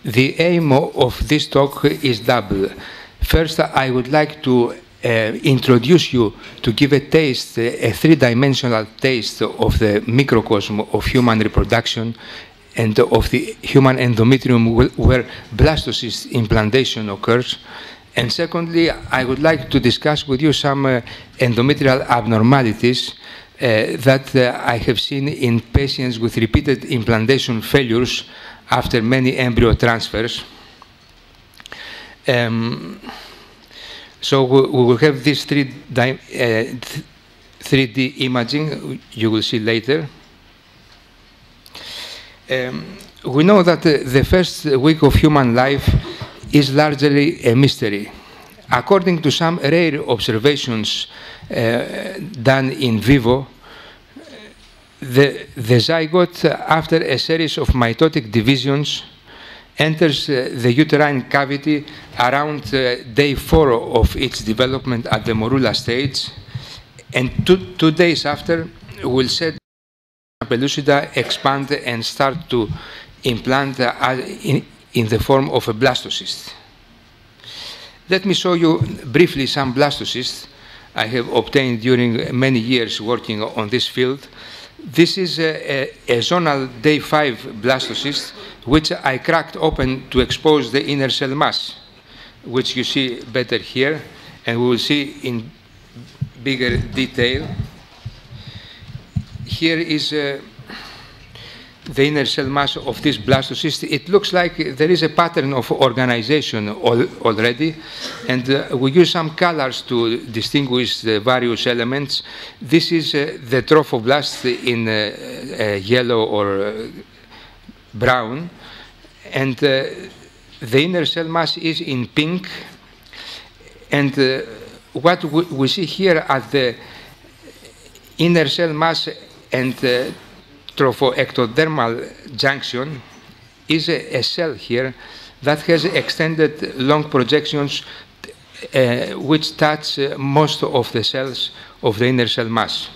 The aim of this talk is double. First, I would like to introduce you to give a taste, a three-dimensional taste of the microcosm of human reproduction and of the human endometrium where blastocyst implantation occurs. And secondly, I would like to discuss with you some endometrial abnormalities that I have seen in patients with repeated implantation failures after many embryo transfers. So we will have this 3D imaging you will see later. We know that the first week of human life is largely a mystery. According to some rare observations done in vivo, the zygote, after a series of mitotic divisions, enters the uterine cavity around day 4 of its development at the morula stage, and two days after will set pellucida expand and start to implant in the form of a blastocyst. Let me show you briefly some blastocysts I have obtained during many years working on this field. This is a zonal day 5 blastocyst, which I cracked open to expose the inner cell mass, which you see better here, and we will see in bigger detail. Here is the inner cell mass of this blastocyst. It looks like there is a pattern of organization already, and we use some colors to distinguish the various elements. This is the trophoblast in yellow or brown, and the inner cell mass is in pink. And what we see here at the inner cell mass and trophoectodermal junction is a cell here that has extended long projections which touch most of the cells of the inner cell mass.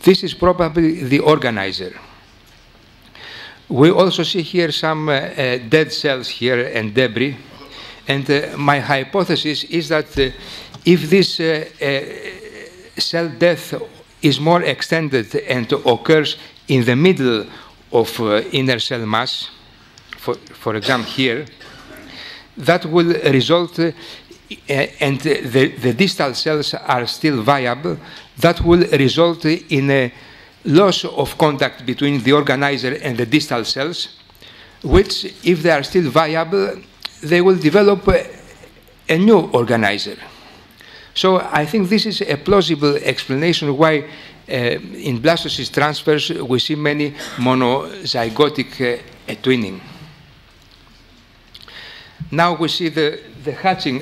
This is probably the organizer. We also see here some dead cells here and debris, and my hypothesis is that if this cell death is more extended and occurs in the middle of inner cell mass, for example here, that will result, and the distal cells are still viable, that will result in a loss of contact between the organizer and the distal cells, which, if they are still viable, they will develop a new organizer. So I think this is a plausible explanation why in blastocyst transfers we see many monozygotic twinning. Now we see the hatching,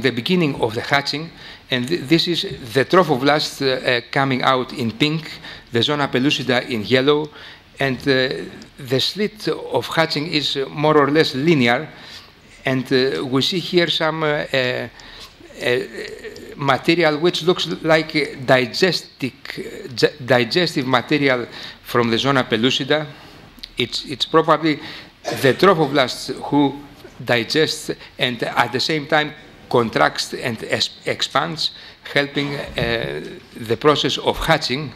the beginning of the hatching, and this is the trophoblast coming out in pink, the zona pellucida in yellow, and the slit of hatching is more or less linear, and we see here some material which looks like digestive material from the zona pellucida. It's probably the trophoblast who digests and at the same time contracts and expands, helping the process of hatching,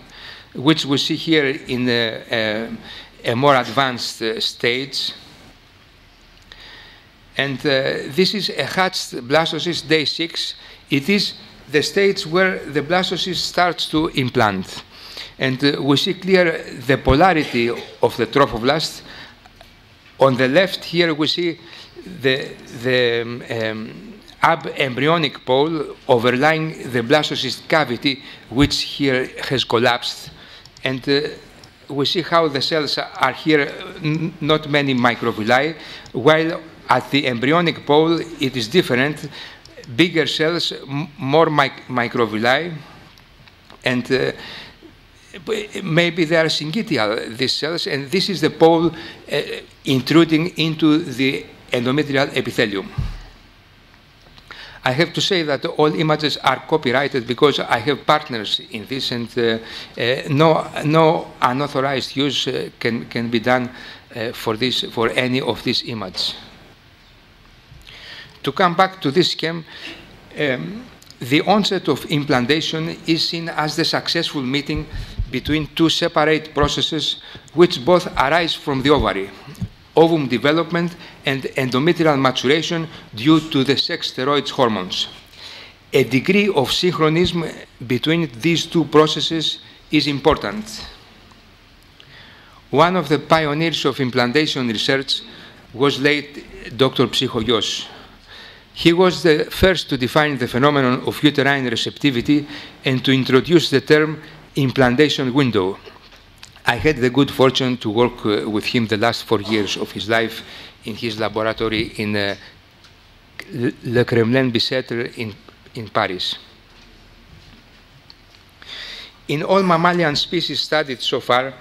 which we see here in a more advanced stage. And this is a hatched blastocyst day 6. It is the stage where the blastocyst starts to implant. And we see clear the polarity of the trophoblast. On the left here we see the ab-embryonic pole overlying the blastocyst cavity, which here has collapsed. And we see how the cells are here, not many microvilli, while at the embryonic pole it is different, bigger cells, more microvilli, and maybe they are syncytial, these cells, and this is the pole intruding into the endometrial epithelium. I have to say that all images are copyrighted because I have partners in this, and no unauthorized use can be done for any of these images. To come back to this scheme, the onset of implantation is seen as the successful meeting between two separate processes which both arise from the ovary: ovum development and endometrial maturation due to the sex steroids hormones. A degree of synchronism between these two processes is important. One of the pioneers of implantation research was late Dr. Georgiu. He was the first to define the phenomenon of uterine receptivity and to introduce the term implantation window. I had the good fortune to work with him the last 4 years of his life in his laboratory in Le Kremlin-Bicêtre in Paris. In all mammalian species studied so far,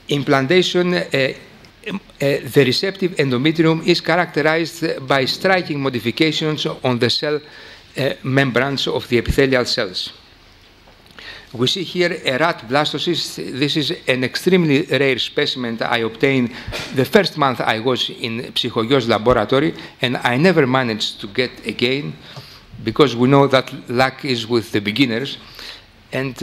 implantation, the receptive endometrium is characterized by striking modifications on the cell membranes of the epithelial cells. We see here a rat blastocyst. This is an extremely rare specimen I obtained the first month I was in Georgiu's laboratory, and I never managed to get again, because we know that luck is with the beginners. And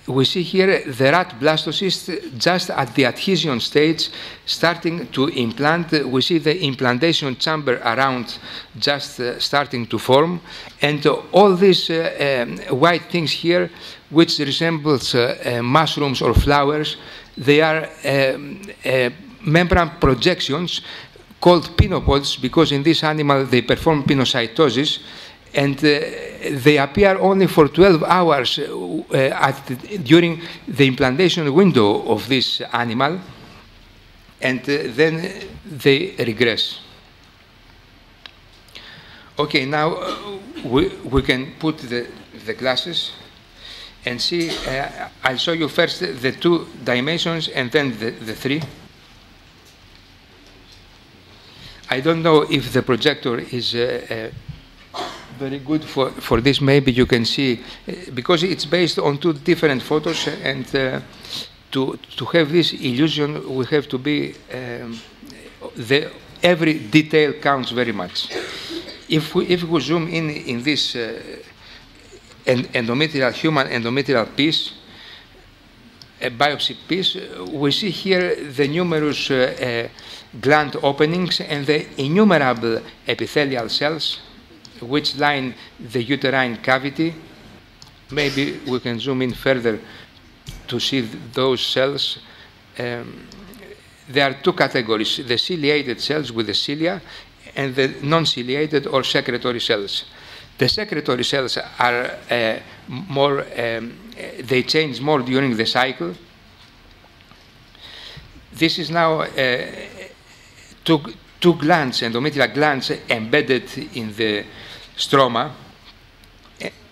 we see here the rat blastocyst just at the adhesion stage starting to implant. We see the implantation chamber around just starting to form. And all these white things here, which resembles mushrooms or flowers, they are membrane projections called pinopods, because in this animal they perform pinocytosis. And they appear only for 12 hours during the implantation window of this animal, and then they regress. Okay, now we can put the glasses and see. I'll show you first the 2 dimensions and then the 3. I don't know if the projector is very good for this. Maybe you can see, because it's based on 2 different photos, and to have this illusion, we have to be, every detail counts very much. If we zoom in this human endometrial piece, a biopsy piece, we see here the numerous gland openings and the innumerable epithelial cells which line the uterine cavity. Maybe we can zoom in further to see those cells. There are 2 categories: the ciliated cells with the cilia and the non-ciliated or secretory cells. The secretory cells are more, they change more during the cycle. This is now two glands, endometrial glands, embedded in the stroma.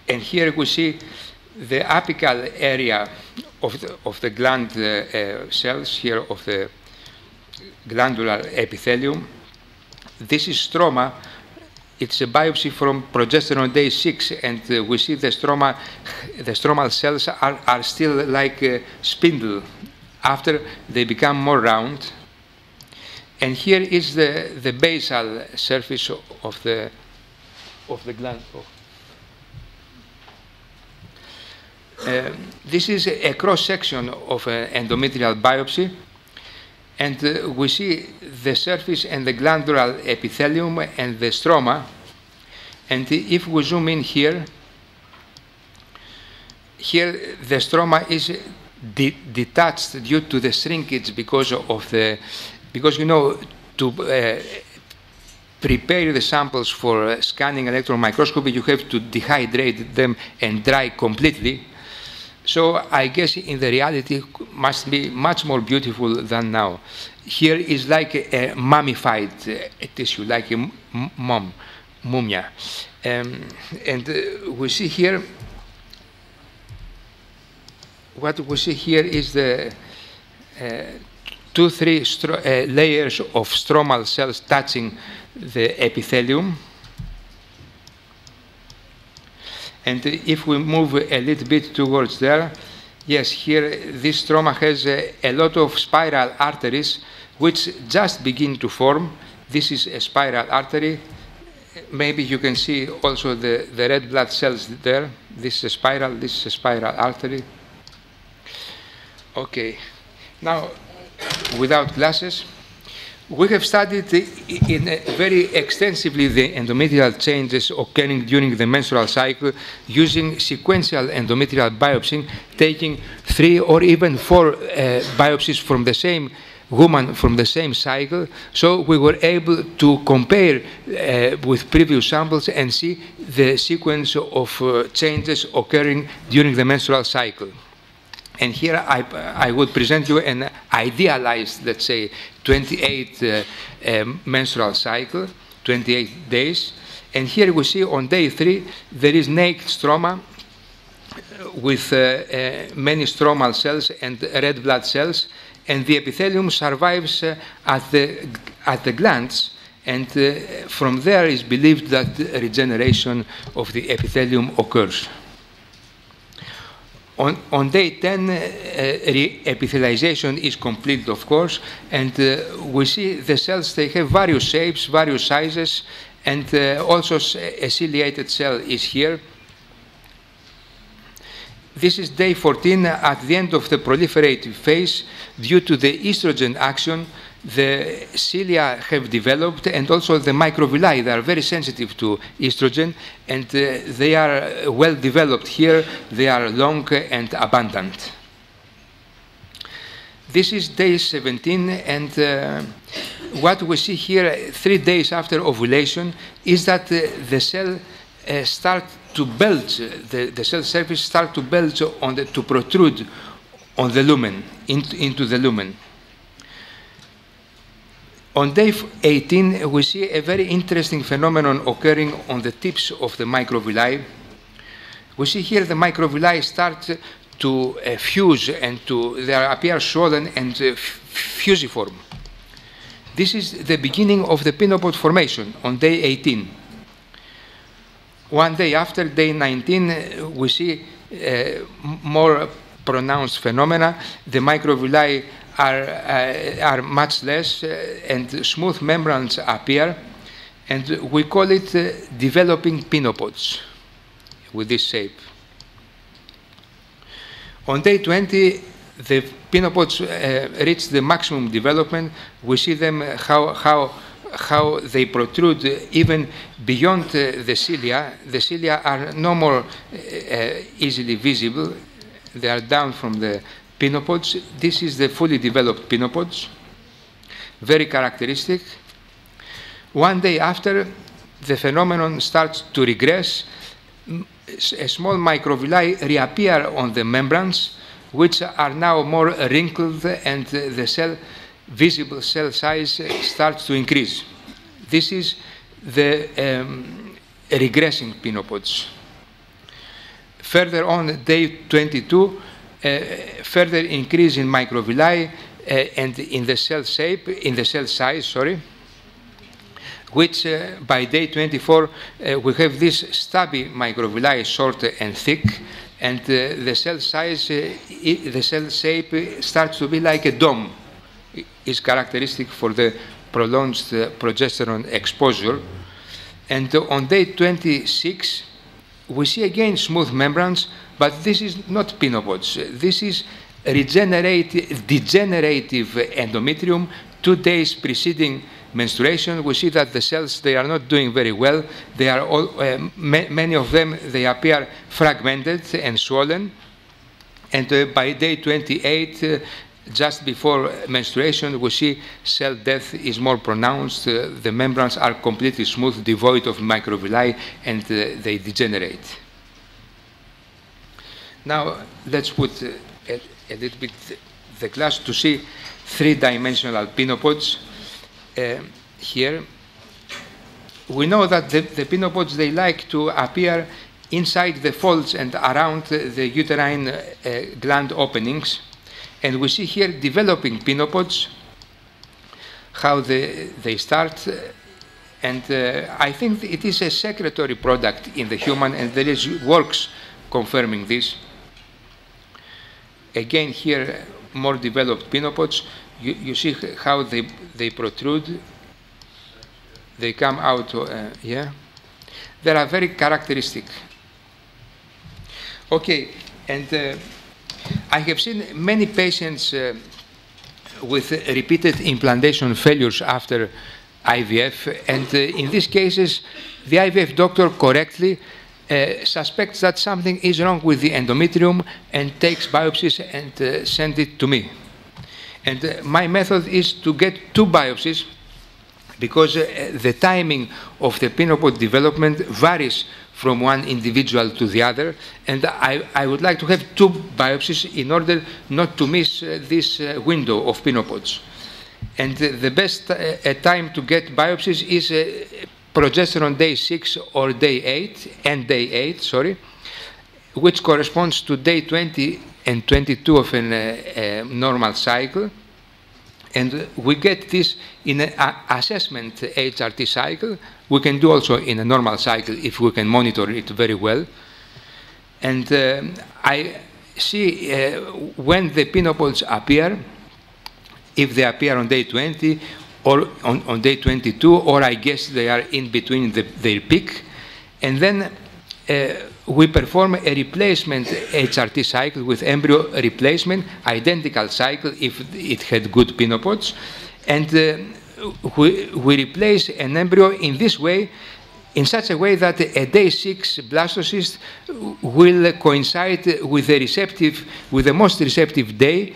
And here we see the apical area of the gland cells, here of the glandular epithelium. This is stroma. It's a biopsy from progesterone day 6, and we see the stromal cells are still like a spindle after they become more round. And here is the basal surface of the gland. This is a cross-section of an endometrial biopsy, and we see the surface and the glandular epithelium and the stroma. And if we zoom in here, the stroma is detached due to the shrinkage because you know, to prepare the samples for scanning electron microscopy, you have to dehydrate them and dry completely. So I guess in the reality must be much more beautiful than now. Here is like a mummified tissue, like a mumia. And we see here, what we see here is the 2-3 layers of stromal cells touching the epithelium. And if we move a little bit towards there, yes, here this stroma has a lot of spiral arteries which just begin to form. This is a spiral artery. Maybe you can see also the red blood cells there. This is a spiral artery. Okay, now without glasses, we have studied very extensively the endometrial changes occurring during the menstrual cycle using sequential endometrial biopsy, taking 3 or even 4 biopsies from the same woman from the same cycle. So we were able to compare with previous samples and see the sequence of changes occurring during the menstrual cycle. And here I would present you an idealized, let's say, 28 menstrual cycle, 28 days. And here we see on day 3, there is naked stroma with many stromal cells and red blood cells. And the epithelium survives at the glands. And from there is believed that regeneration of the epithelium occurs. On day 10, epithelialization is complete, of course, and we see the cells, they have various shapes, various sizes, and also a ciliated cell is here. This is day 14 at the end of the proliferative phase. Due to the estrogen action, the cilia have developed, and also the microvilli, they are very sensitive to estrogen, and they are well developed here. They are long and abundant. This is day 17, and what we see here 3 days after ovulation is that the cell starts to bulge, the cell surface starts to bulge to protrude on the lumen, into the lumen. On day 18, we see a very interesting phenomenon occurring on the tips of the microvilli. We see here the microvilli start to fuse and they appear swollen and fusiform. This is the beginning of the pinopod formation on day 18. One day after, day 19, we see more pronounced phenomena. The microvilli are much less and smooth membranes appear, and we call it developing pinopods with this shape. On day 20, the pinopods reach the maximum development. We see them how they protrude even beyond the cilia. The cilia are no more easily visible. They are down from the pinopods. This is the fully developed pinopods, very characteristic. One day after, the phenomenon starts to regress. A small microvilli reappear on the membranes, which are now more wrinkled, and the visible cell size starts to increase. This is the regressing pinopods. Further on, day 22, further increase in microvilli and in the cell shape, in the cell size, sorry, which by day 24 we have this stubby microvilli, short and thick, and the cell size, the cell shape starts to be like a dome. Is characteristic for the prolonged progesterone exposure. And on day 26, we see again smooth membranes, but this is not pinopods. This is degenerative endometrium. 2 days preceding menstruation, we see that the cells, they are not doing very well. They are all, many of them, they appear fragmented and swollen. And by day 28, just before menstruation, we see cell death is more pronounced. The membranes are completely smooth, devoid of microvilli, and they degenerate. Now, let's put a little bit the glass to see 3-dimensional pinopods here. We know that the pinopods, they like to appear inside the folds and around the uterine gland openings. And we see here developing pinopods, how they start. And I think it is a secretory product in the human, and there is works confirming this. Again, here, more developed pinopods. you see how they protrude, they come out, yeah. They are very characteristic. Okay, and I have seen many patients with repeated implantation failures after IVF, and in these cases, the IVF doctor correctly suspects that something is wrong with the endometrium and takes biopsies and sends it to me. And my method is to get 2 biopsies because the timing of the pinopod development varies from one individual to the other, and I would like to have 2 biopsies in order not to miss this window of pinopods. And the best time to get biopsies is progesterone day 6 or day 8, and day 8, sorry, which corresponds to day 20 and 22 of a normal cycle. And we get this in an assessment HRT cycle. We can do also in a normal cycle if we can monitor it very well. And I see when the pinopods appear, if they appear on day 20 or on day 22, or I guess they are in between their peak. And then we perform a replacement HRT cycle with embryo replacement, identical cycle if it had good pinopods. And we replace an embryo in this way, in such a way that a day 6 blastocyst will coincide with the most receptive day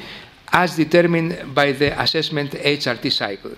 as determined by the assessment HRT cycle.